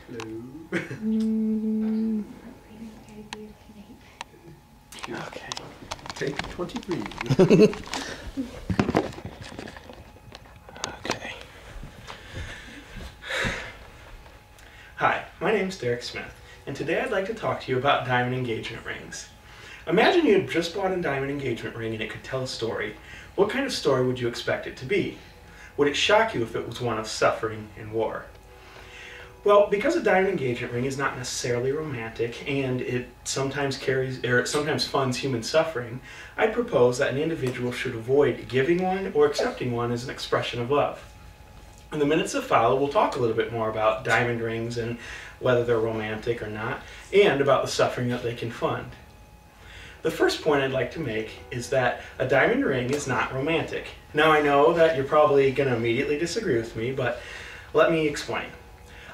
Hello. Okay. Take 23. Okay. Hi, my name's Derek Smith, and today I'd like to talk to you about diamond engagement rings. Imagine you had just bought a diamond engagement ring and it could tell a story. What kind of story would you expect it to be? Would it shock you if it was one of suffering and war? Well, because a diamond engagement ring is not necessarily romantic and it sometimes funds human suffering, I'd propose that an individual should avoid giving one or accepting one as an expression of love. In the minutes that follow, we'll talk a little bit more about diamond rings and whether they're romantic or not, and about the suffering that they can fund. The first point I'd like to make is that a diamond ring is not romantic. Now I know that you're probably going to immediately disagree with me, but let me explain.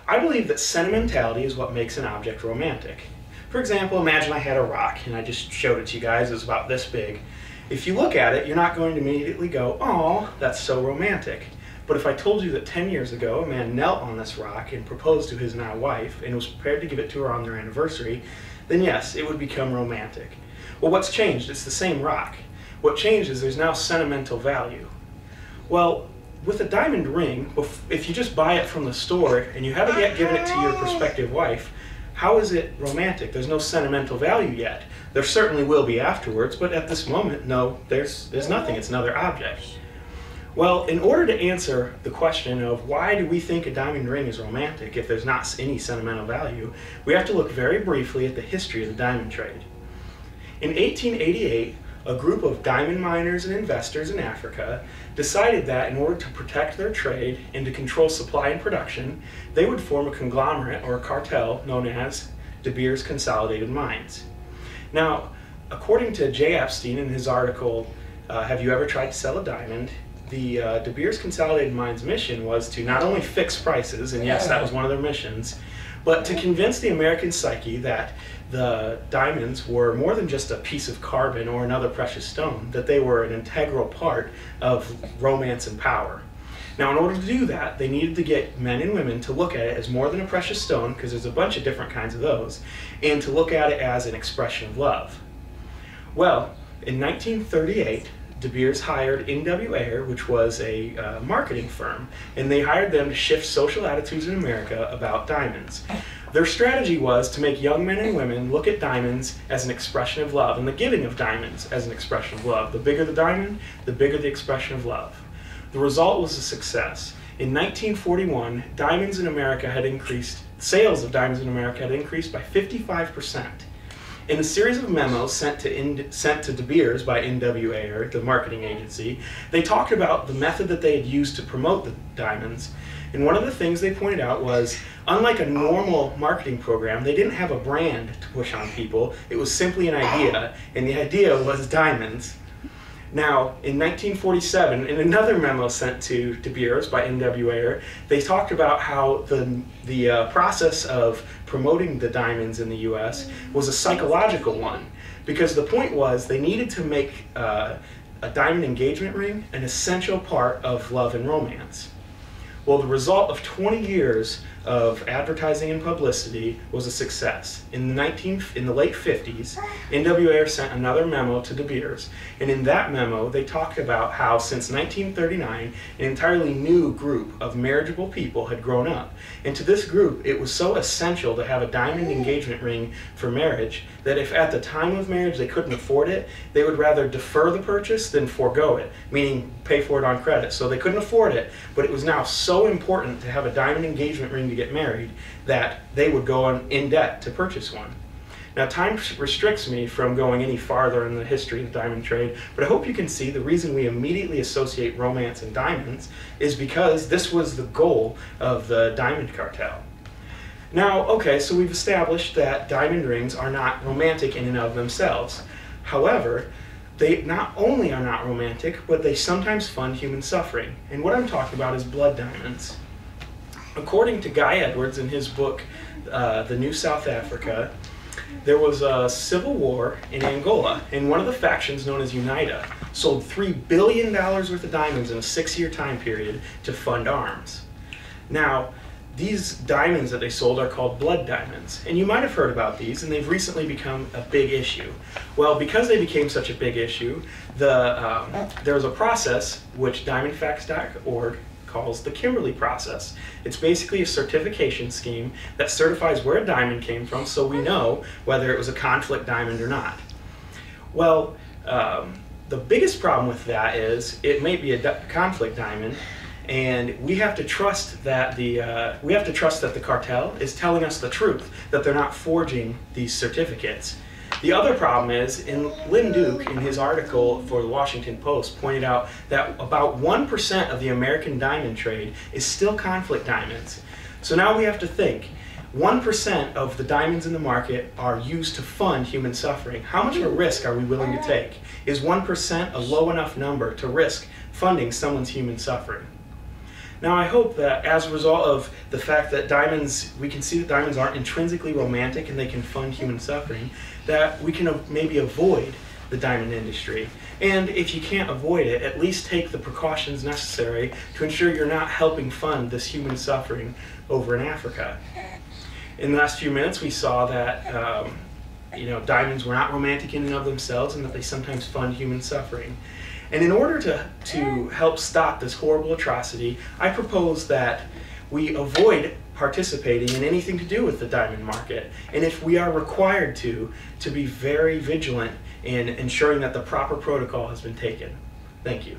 I believe that sentimentality is what makes an object romantic. For example, imagine I had a rock, and I just showed it to you guys, it was about this big. If you look at it, you're not going to immediately go, "Aw, that's so romantic." But if I told you that 10 years ago a man knelt on this rock and proposed to his now wife and was prepared to give it to her on their anniversary, then yes, it would become romantic. Well, what's changed? It's the same rock. What changed is there's now sentimental value. Well, with a diamond ring, if you just buy it from the store and you haven't yet given it to your prospective wife, how is it romantic? There's no sentimental value yet. There certainly will be afterwards, but at this moment, no, there's nothing. It's another object. Well, in order to answer the question of why do we think a diamond ring is romantic if there's not any sentimental value, we have to look very briefly at the history of the diamond trade. In 1888, a group of diamond miners and investors in Africa decided that in order to protect their trade and to control supply and production, they would form a conglomerate or a cartel known as De Beers Consolidated Mines. Now, according to Jay Epstein in his article, Have You Ever Tried to Sell a Diamond?, the De Beers Consolidated Mines' mission was to not only fix prices, and yes, that was one of their missions, but to convince the American psyche that the diamonds were more than just a piece of carbon or another precious stone, that they were an integral part of romance and power. Now, in order to do that, they needed to get men and women to look at it as more than a precious stone, because there's a bunch of different kinds of those, and to look at it as an expression of love. Well, in 1938, De Beers hired N.W. Ayer, which was a marketing firm, and they hired them to shift social attitudes in America about diamonds. Their strategy was to make young men and women look at diamonds as an expression of love, and the giving of diamonds as an expression of love. The bigger the diamond, the bigger the expression of love. The result was a success. In 1941, diamonds in America had increased, sales of diamonds in America had increased by 55%. In a series of memos sent to De Beers by N.W. Ayer, the marketing agency, they talked about the method that they had used to promote the diamonds. And one of the things they pointed out was, unlike a normal marketing program, they didn't have a brand to push on people. It was simply an idea, and the idea was diamonds. Now, in 1947, in another memo sent to De Beers by N.W. Ayer, they talked about how the process of promoting the diamonds in the U.S. was a psychological one, because the point was they needed to make a diamond engagement ring an essential part of love and romance. Well, the result of 20 years of advertising and publicity was a success. In the late 50s, N.W. Ayer sent another memo to De Beers, and in that memo they talked about how since 1939 an entirely new group of marriageable people had grown up. And to this group it was so essential to have a diamond engagement ring for marriage that if at the time of marriage they couldn't afford it, they would rather defer the purchase than forego it, meaning pay for it on credit. So they couldn't afford it, but it was now so important to have a diamond engagement ring to get married that they would go in debt to purchase one. Now, time restricts me from going any farther in the history of the diamond trade, but I hope you can see the reason we immediately associate romance and diamonds is because this was the goal of the diamond cartel. Now, okay, so we've established that diamond rings are not romantic in and of themselves. However, they not only are not romantic, but they sometimes fund human suffering. And what I'm talking about is blood diamonds. According to Guy Edwards in his book, The New South Africa, there was a civil war in Angola, and one of the factions known as UNITA sold $3 billion worth of diamonds in a 6-year time period to fund arms. Now, these diamonds that they sold are called blood diamonds. And you might have heard about these, and they've recently become a big issue. Well, because they became such a big issue, there was a process which DiamondFacts.org calls the Kimberley process. It's basically a certification scheme that certifies where a diamond came from so we know whether it was a conflict diamond or not. Well, the biggest problem with that is it may be a conflict diamond, and we have to trust that the cartel is telling us the truth, that they're not forging these certificates. The other problem is, Lynn Duke, in his article for the Washington Post, pointed out that about 1% of the American diamond trade is still conflict diamonds. So now we have to think, 1% of the diamonds in the market are used to fund human suffering. How much of a risk are we willing to take? Is 1% a low enough number to risk funding someone's human suffering? Now, I hope that as a result of the fact that we can see that diamonds aren't intrinsically romantic and they can fund human suffering, that we can maybe avoid the diamond industry. And if you can't avoid it, at least take the precautions necessary to ensure you're not helping fund this human suffering over in Africa. In the last few minutes, we saw that diamonds were not romantic in and of themselves, and that they sometimes fund human suffering. And in order to help stop this horrible atrocity, I propose that we avoid participating in anything to do with the diamond market. And if we are required to be very vigilant in ensuring that the proper protocol has been taken. Thank you.